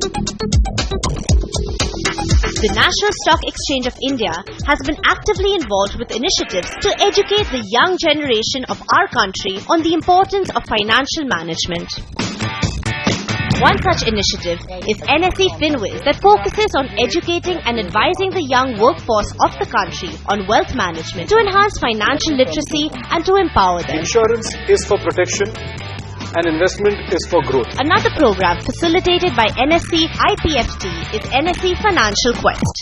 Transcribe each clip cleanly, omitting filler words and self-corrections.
The National Stock Exchange of India has been actively involved with initiatives to educate the young generation of our country on the importance of financial management. One such initiative is NSE FinWiz that focuses on educating and advising the young workforce of the country on wealth management to enhance financial literacy and to empower them. Insurance is for protection and investment is for growth. Another program facilitated by NSE IPFT is NSE Financial Quest.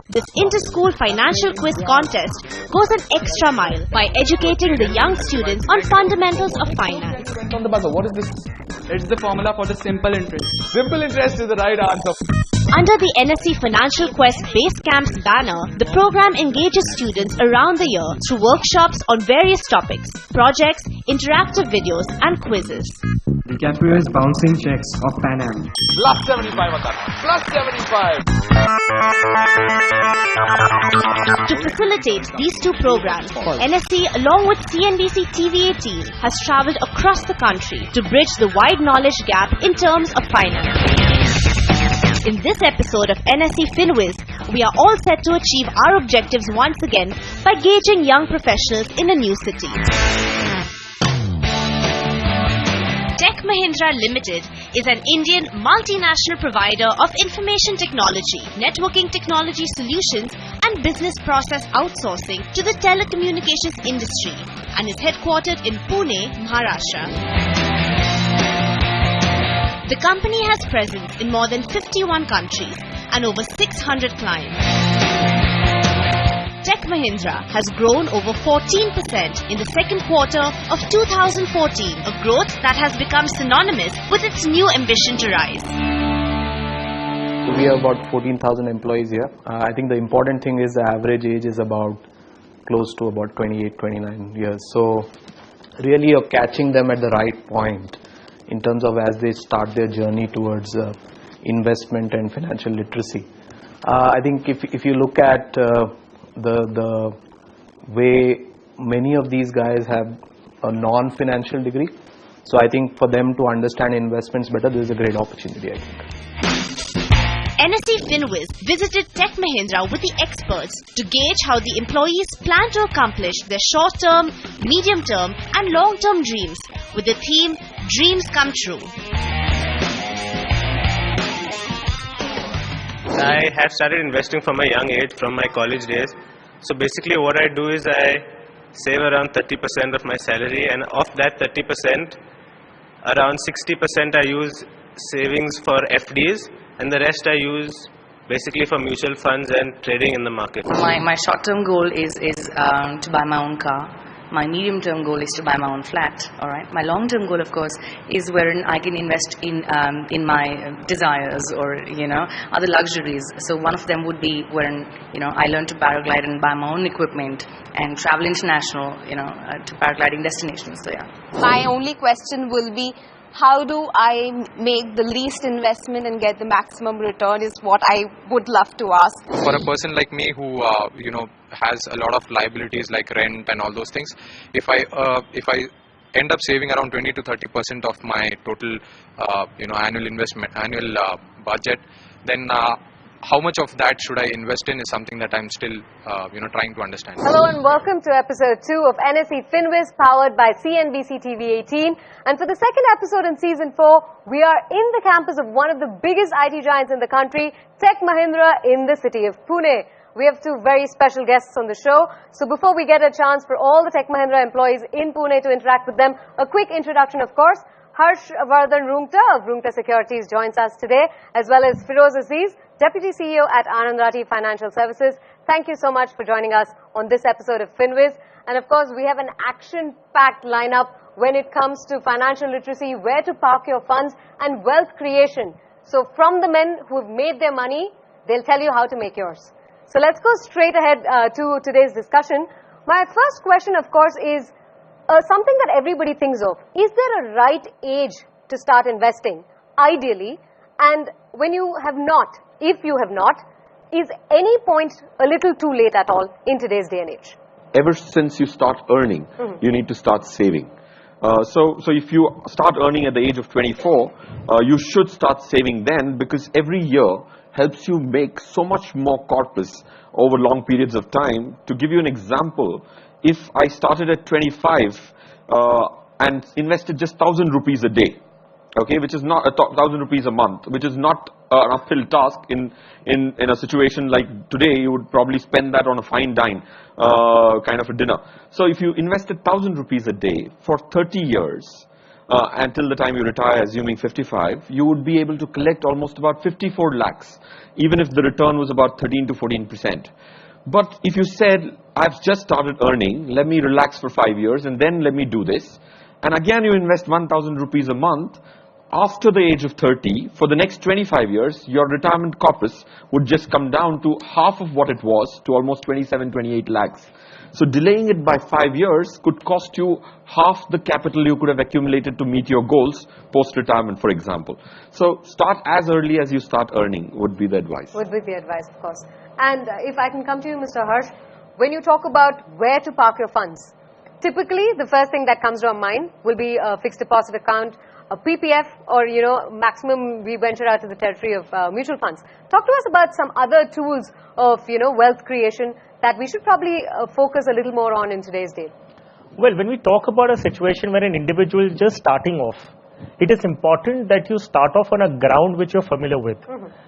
This inter-school financial quiz contest goes an extra mile by educating the young students on fundamentals of finance. On the buzzer, what is this? It's the formula for the simple interest. Simple interest is the right answer. Under the NSE Financial Quest Base Camps banner, the program engages students around the year through workshops on various topics, projects, interactive videos and quizzes. DiCaprio is bouncing checks of Pan Am. Plus 75 Plus 75. To facilitate these two programs, NSE along with CNBC TV18 has travelled across the country to bridge the wide knowledge gap in terms of finance. In this episode of NSE FinWiz, we are all set to achieve our objectives once again by gauging young professionals in a new city. Tech Mahindra Limited is an Indian multinational provider of information technology, networking technology solutions and business process outsourcing to the telecommunications industry and is headquartered in Pune, Maharashtra. The company has presence in more than 51 countries and over 600 clients. Tech Mahindra has grown over 14% in the second quarter of 2014, a growth that has become synonymous with its new ambition to rise. We have about 14,000 employees here. I think the important thing is the average age is about close to about 28, 29 years. So really you're catching them at the right point in terms of as they start their journey towards investment and financial literacy. I think if you look at the way many of these guys have a non-financial degree, so I think for them to understand investments better, this is a great opportunity, I think. NSE FinWiz visited Tech Mahindra with the experts to gauge how the employees plan to accomplish their short-term, medium-term and long-term dreams with the theme Dreams Come True. I have started investing from a young age, from my college days. So basically what I do is I save around 30% of my salary, and of that 30%, around 60% I use savings for FDs, and the rest I use basically for mutual funds and trading in the market. My short-term goal is to buy my own car. My medium-term goal is to buy my own flat. All right. My long-term goal, of course, is wherein I can invest in my desires or other luxuries. So one of them would be wherein I learn to paraglide and buy my own equipment and travel international to paragliding destinations. So yeah. My only question will be, how do I make the least investment and get the maximum return is what I would love to ask. For a person like me who has a lot of liabilities like rent and all those things, if I end up saving around 20 to 30% of my total annual budget, then how much of that should I invest in is something that I'm still trying to understand. Hello and welcome to episode 2 of NSE FinWiz, powered by CNBC TV18. And for the second episode in season 4, we are in the campus of one of the biggest IT giants in the country, Tech Mahindra, in the city of Pune. We have 2 very special guests on the show. So before we get a chance for all the Tech Mahindra employees in Pune to interact with them, a quick introduction, of course. Harshvardhan Rungta of Rungta Securities joins us today, as well as Firoz Aziz, Deputy CEO at Anand Rathi Financial Services. Thank you so much for joining us on this episode of FinWiz. And of course, we have an action-packed lineup when it comes to financial literacy, where to park your funds, and wealth creation. So from the men who have made their money, they'll tell you how to make yours. So let's go straight ahead to today's discussion. My first question, of course, is something that everybody thinks of. Is there a right age to start investing, ideally? And when you have not, if you have not, is any point a little too late at all in today's day and age? Ever since you start earning, you need to start saving. So if you start earning at the age of 24, you should start saving then, because every year helps you make so much more corpus over long periods of time. To give you an example, if I started at 25 and invested just 1,000 rupees a day, okay, which is not 1,000 rupees a month, which is not an uphill task in a situation like today. You would probably spend that on a fine dine, kind of a dinner. So if you invested 1,000 rupees a day for 30 years, until the time you retire, assuming 55, you would be able to collect almost about 54 lakhs, even if the return was about 13 to 14%. But if you said, I've just started earning, let me relax for 5 years and then let me do this, and again you invest 1,000 rupees a month, after the age of 30, for the next 25 years, your retirement corpus would just come down to half of what it was, to almost 27, 28 lakhs. So delaying it by 5 years could cost you half the capital you could have accumulated to meet your goals post-retirement, for example. So start as early as you start earning would be the advice. Would be the advice, of course. And if I can come to you, Mr. Harsh, when you talk about where to park your funds, typically the first thing that comes to our mind will be a fixed deposit account, a PPF, or maximum we venture out to the territory of mutual funds. Talk to us about some other tools of wealth creation that we should probably focus a little more on in today's day. Well, when we talk about a situation where an individual is just starting off, it is important that you start off on a ground which you're familiar with.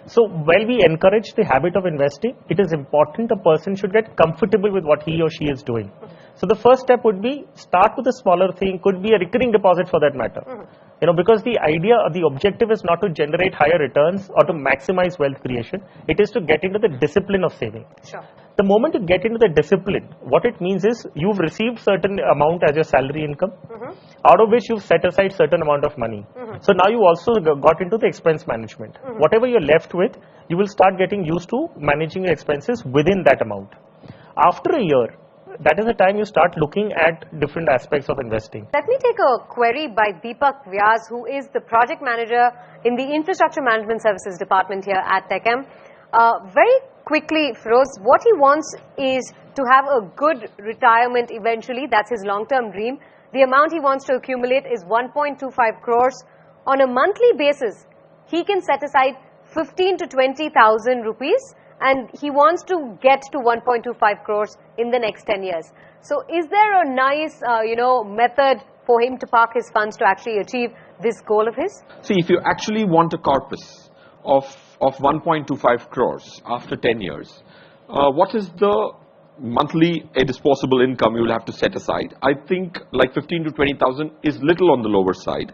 So while we encourage the habit of investing, it is important a person should get comfortable with what he or she is doing. So the first step would be start with a smaller thing, could be a recurring deposit for that matter. Because the idea or the objective is not to generate higher returns or to maximize wealth creation. It is to get into the discipline of saving. Sure. The moment you get into the discipline, what it means is you've received certain amount as your salary income, out of which you've set aside certain amount of money. So now you also got into the expense management. Whatever you're left with, you will start getting used to managing your expenses within that amount. After a year, that is the time you start looking at different aspects of investing. Let me take a query by Deepak Vyas, who is the project manager in the Infrastructure Management Services Department here at TechM. Very quickly, Feroz, what he wants is to have a good retirement eventually. That's his long-term dream. The amount he wants to accumulate is 1.25 crores. On a monthly basis, he can set aside 15 to 20,000 rupees, and he wants to get to 1.25 crores in the next 10 years. So is there a nice, method for him to park his funds to actually achieve this goal of his? See, if you actually want a corpus of 1.25 crores after 10 years, what is the monthly disposable income you will have to set aside? I think like 15 to 20,000 is little on the lower side.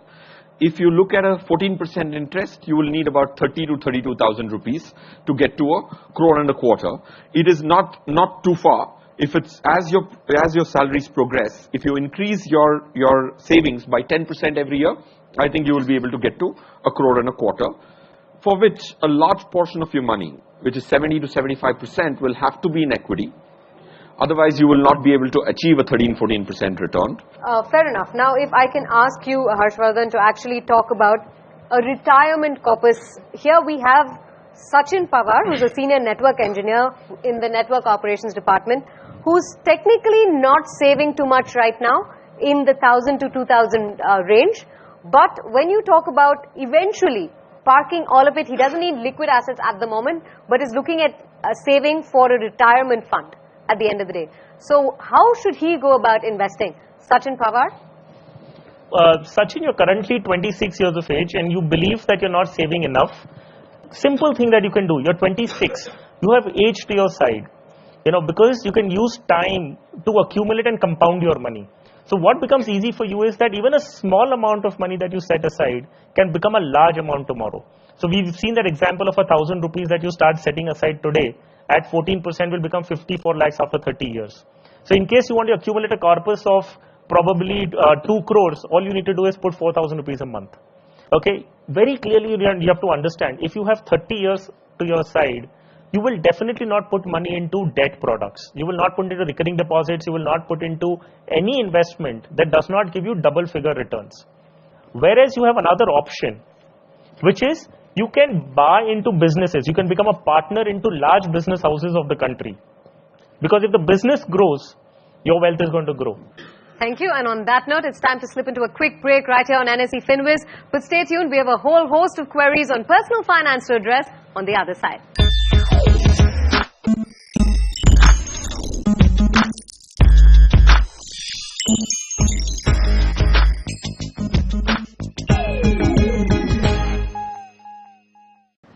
If you look at a 14% interest, you will need about 30 to 32,000 rupees to get to 1.25 crore. It is not too far. If it's as your salaries progress, if you increase your savings by 10% every year, I think you will be able to get to 1.25 crore, for which a large portion of your money, which is 70 to 75%, will have to be in equity. Otherwise, you will not be able to achieve a 13-14% return. Fair enough. Now, if I can ask you, Harshvardhan, to actually talk about a retirement corpus. Here we have Sachin Pawar, who's a senior network engineer in the network operations department, who's technically not saving too much right now in the 1,000 to 2,000 range. But when you talk about eventually parking all of it, he doesn't need liquid assets at the moment, but is looking at saving for a retirement fund at the end of the day. So how should he go about investing? Sachin Pawar? Sachin, you're currently 26 years of age and you believe that you're not saving enough. Simple thing that you can do, you're 26, you have age to your side, because you can use time to accumulate and compound your money. So what becomes easy for you is that even a small amount of money that you set aside can become a large amount tomorrow. So we've seen that example of 1,000 rupees that you start setting aside today at 14% will become 54 lakhs after 30 years. So in case you want to accumulate a corpus of probably 2 crores, all you need to do is put 4,000 rupees a month. Okay, very clearly you have to understand, if you have 30 years to your side, you will definitely not put money into debt products. You will not put into recurring deposits. You will not put into any investment that does not give you double figure returns. Whereas you have another option, which is you can buy into businesses. You can become a partner into large business houses of the country. Because if the business grows, your wealth is going to grow. Thank you. And on that note, it's time to slip into a quick break right here on NSE FinWiz. But stay tuned. We have a whole host of queries on personal finance to address on the other side.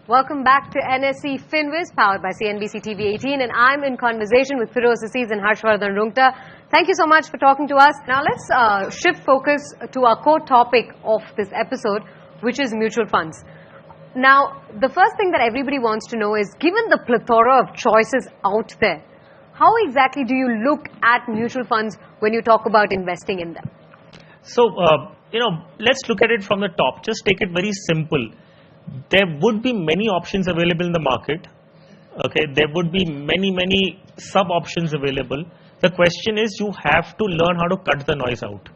Welcome back to NSE FinWiz, powered by CNBC TV 18, and I'm in conversation with FinWiz and Harshvardhan Rungta. Thank you so much for talking to us. Now let's shift focus to our core topic of this episode, which is mutual funds. Now, the first thing that everybody wants to know is, given the plethora of choices out there, how exactly do you look at mutual funds when you talk about investing in them? So, let's look at it from the top. Just take it very simple. There would be many options available in the market. Okay, there would be many sub options available. The question is, you have to learn how to cut the noise out.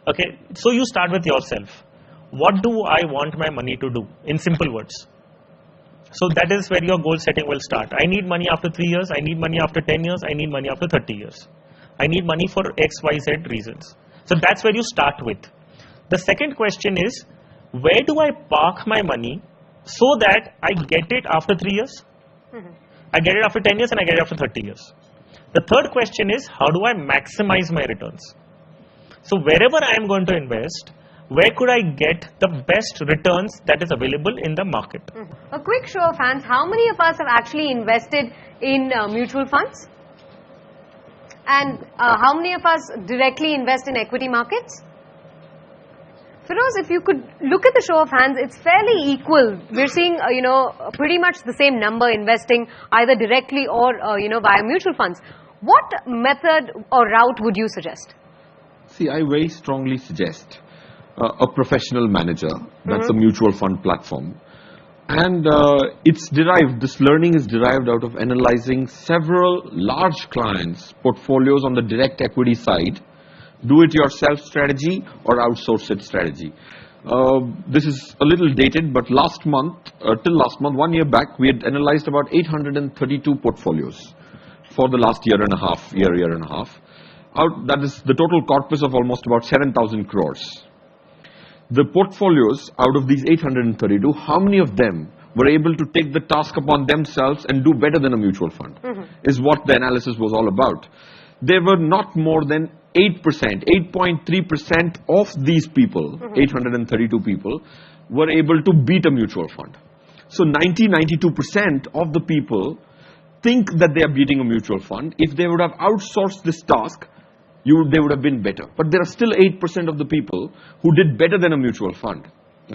Okay, so you start with yourself. What do I want my money to do? In simple words. So that is where your goal setting will start. I need money after 3 years. I need money after 10 years. I need money after 30 years. I need money for X, Y, Z reasons. So that's where you start with. The second question is, where do I park my money so that I get it after 3 years, I get it after 10 years, and I get it after 30 years? The third question is, how do I maximize my returns? So wherever I am going to invest, where could I get the best returns that is available in the market? A quick show of hands, how many of us have actually invested in mutual funds? And how many of us directly invest in equity markets? Feroz, if you could look at the show of hands, it's fairly equal. We're seeing, pretty much the same number investing either directly or, via mutual funds. What method or route would you suggest? See, I very strongly suggest a professional manager. That's a mutual fund platform. And this learning is derived out of analyzing several large clients' portfolios on the direct equity side, do-it-yourself strategy or outsource it strategy. This is a little dated, but till last month, 1 year back, we had analyzed about 832 portfolios for the last year and a half. That is the total corpus of almost about 7,000 crores. The portfolios out of these 832, how many of them were able to take the task upon themselves and do better than a mutual fund, is what the analysis was all about. There were not more than 8%, 8.3% of these people, 832 people, were able to beat a mutual fund. So 92% of the people think that they are beating a mutual fund. If they would have outsourced this task, they would have been better. But there are still 8% of the people who did better than a mutual fund,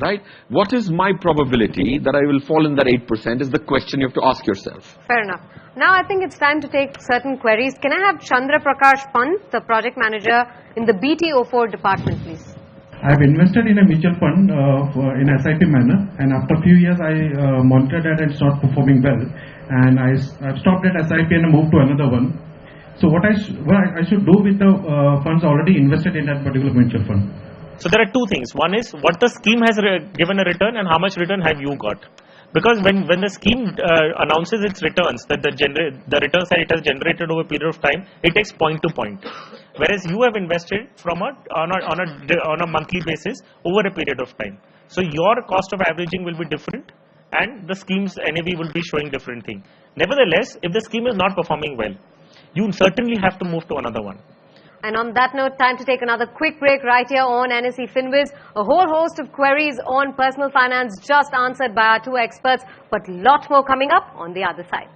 right? What is my probability that I will fall in that 8% is the question you have to ask yourself. Fair enough. Now I think it's time to take certain queries. Can I have Chandra Prakash Pant, the project manager in the BT04 department, please? I have invested in a mutual fund in SIP manner, and after a few years I monitored that and it started performing well, and I've stopped at SIP and moved to another one. So what I should do with the funds already invested in that particular mutual fund? So there are two things. One is what the scheme has given a return and how much return have you got. Because when the scheme announces its returns, that the returns that it has generated over a period of time, it takes point to point. Whereas you have invested on a monthly basis over a period of time. So your cost of averaging will be different and the scheme's NAV will be showing different thing. Nevertheless, if the scheme is not performing well, you certainly have to move to another one. And on that note, time to take another quick break right here on NSE FinWiz. A whole host of queries on personal finance just answered by our two experts, but lot more coming up on the other side.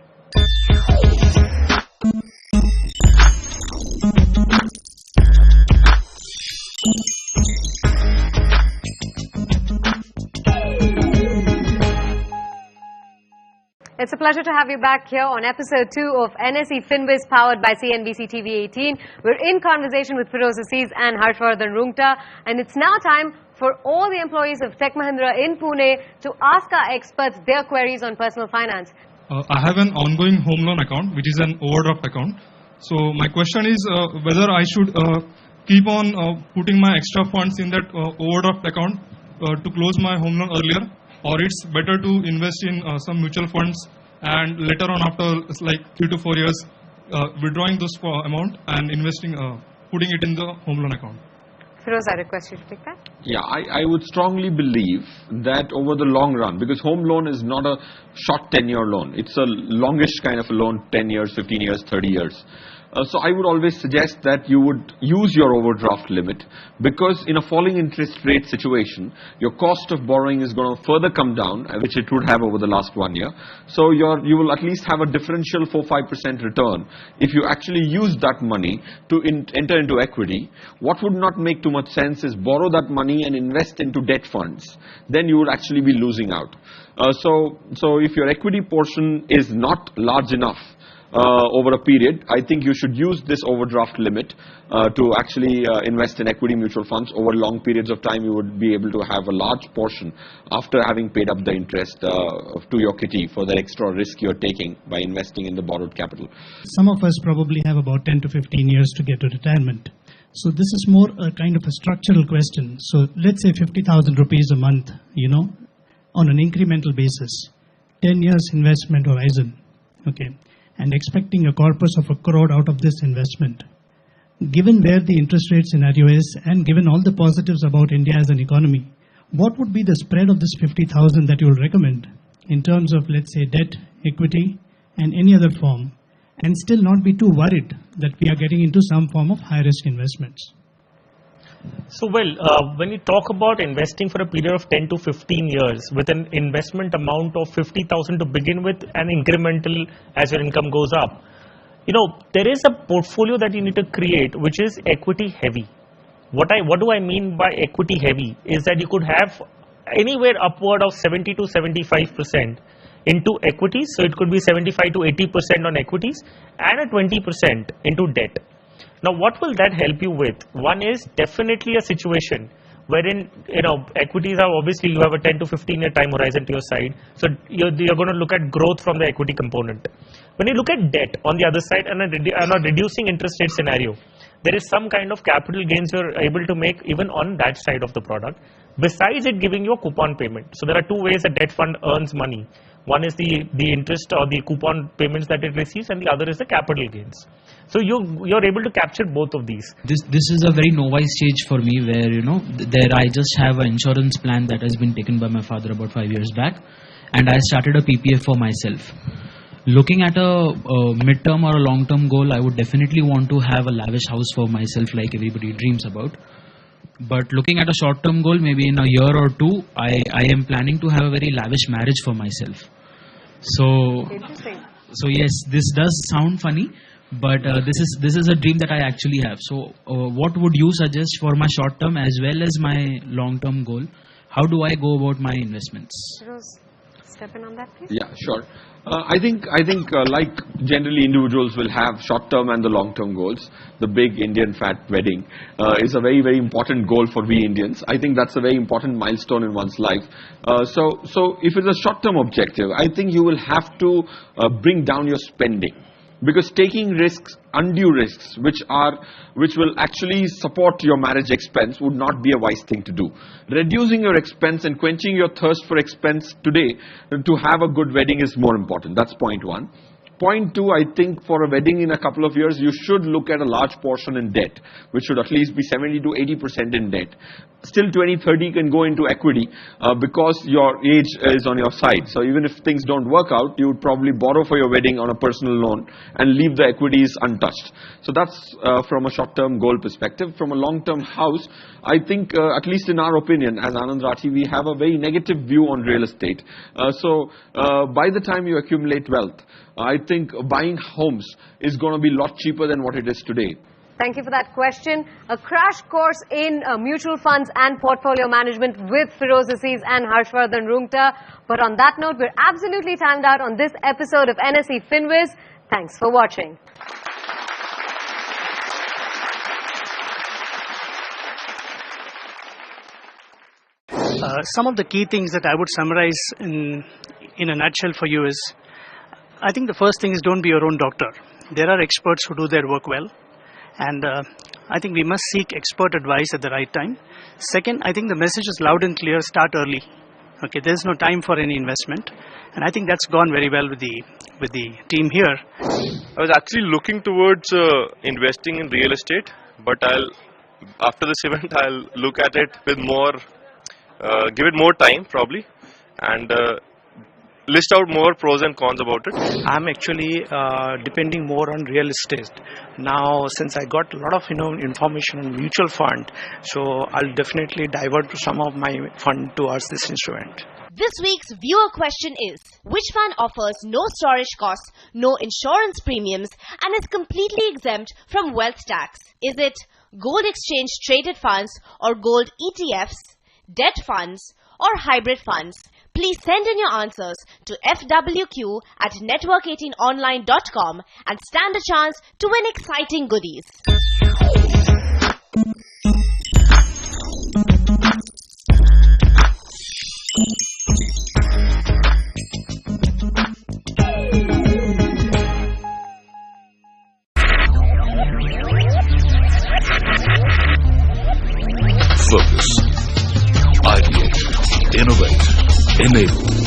It's a pleasure to have you back here on episode 2 of NSE FinWiz, powered by CNBC TV 18. We're in conversation with Feroz Aziz and Harshvardhan Rungta, and it's now time for all the employees of Tech Mahindra in Pune to ask our experts their queries on personal finance. I have an ongoing home loan account, which is an overdraft account. So my question is whether I should keep on putting my extra funds in that overdraft account to close my home loan earlier, or it's better to invest in some mutual funds and later on after like 3 to 4 years withdrawing those amount and investing, putting it in the home loan account? Firoz, I request you to take that. Yeah, I would strongly believe that over the long run, because home loan is not a short tenure loan. It's a longish kind of a loan, 10 years, 15 years, 30 years. So I would always suggest that you would use your overdraft limit, because in a falling interest rate situation, your cost of borrowing is going to further come down, which it would have over the last 1 year. So you will at least have a differential 4-5% return if you actually use that money to enter into equity. What would not make too much sense is borrow that money and invest into debt funds. Then you would actually be losing out. So if your equity portion is not large enough over a period, I think you should use this overdraft limit to actually invest in equity mutual funds. Over long periods of time, you would be able to have a large portion after having paid up the interest to your kitty for the extra risk you're taking by investing in the borrowed capital. Some of us probably have about 10 to 15 years to get to retirement. So this is more a kind of a structural question. So let's say 50,000 rupees a month, on an incremental basis, 10 years investment horizon, okay, and expecting a corpus of 1 crore out of this investment. Given where the interest rate scenario is and given all the positives about India as an economy, what would be the spread of this 50,000 that you will recommend in terms of, let's say, debt, equity, and any other form, and still not be too worried that we are getting into some form of high-risk investments? So, when you talk about investing for a period of 10 to 15 years with an investment amount of 50,000 to begin with and incremental as your income goes up, there is a portfolio that you need to create which is equity heavy. What do I mean by equity heavy is that you could have anywhere upward of 70 to 75% into equities. So it could be 75 to 80% on equities and a 20% into debt. Now, what will that help you with? One is definitely a situation wherein, equities are obviously you have a 10 to 15 year time horizon to your side. So you're going to look at growth from the equity component. When you look at debt on the other side and a reducing interest rate scenario, there is some kind of capital gains you're able to make even on that side of the product, besides it giving you a coupon payment. So there are two ways a debt fund earns money. One is the interest or the coupon payments that it receives, and the other is the capital gains. So you're able to capture both of these. This is a very novice stage for me, where I just have an insurance plan that has been taken by my father about 5 years back, and I started a PPF for myself. Looking at a mid-term or a long-term goal, I would definitely want to have a lavish house for myself, like everybody dreams about. But looking at a short-term goal, maybe in a year or two, I am planning to have a very lavish marriage for myself. So yes, this does sound funny, but this is a dream that I actually have. So what would you suggest for my short-term as well as my long-term goal? How do I go about my investments? Step in on that, please. Yeah, sure. I think like generally individuals will have short-term and the long-term goals. The big Indian fat wedding is a very, very important goal for we Indians. I think that's a very important milestone in one's life. So if it's a short-term objective, I think you will have to bring down your spending. Because taking risks, undue risks, which will actually support your marriage expense, would not be a wise thing to do. Reducing your expense and quenching your thirst for expense today to have a good wedding is more important. That's point one. Point two, I think for a wedding in a couple of years, you should look at a large portion in debt, which should at least be 70 to 80% in debt. Still 20-30 can go into equity because your age is on your side. So even if things don't work out, you would probably borrow for your wedding on a personal loan and leave the equities untouched. So that's from a short-term goal perspective. From a long-term house, I think at least in our opinion, as Anand Rathi, we have a very negative view on real estate. So by the time you accumulate wealth, I think buying homes is going to be a lot cheaper than what it is today. Thank you for that question. A crash course in mutual funds and portfolio management with Firoz Aziz and Harshvardhan Rungta. But on that note, we're absolutely timed out on this episode of NSE FinWiz. Thanks for watching. Some of the key things that I would summarize in a nutshell for you is, I think the first thing is don't be your own doctor. There are experts who do their work well, and I think we must seek expert advice at the right time. Second, I think the message is loud and clear: start early. Okay, there's no time for any investment, and I think that's gone very well with the team here. I was actually looking towards investing in real estate, but after this event, I'll look at it with more, give it more time probably, and list out more pros and cons about it. I'm actually depending more on real estate now, since I got a lot of information on mutual fund. So I'll definitely divert to some of my fund towards this instrument. This week's viewer question is, which fund offers no storage costs, no insurance premiums, and is completely exempt from wealth tax? Is it gold exchange traded funds or gold ETFs, debt funds, or hybrid funds? Please send in your answers to fwq@network18online.com and stand a chance to win exciting goodies. Focus, ideate, innovate, enable.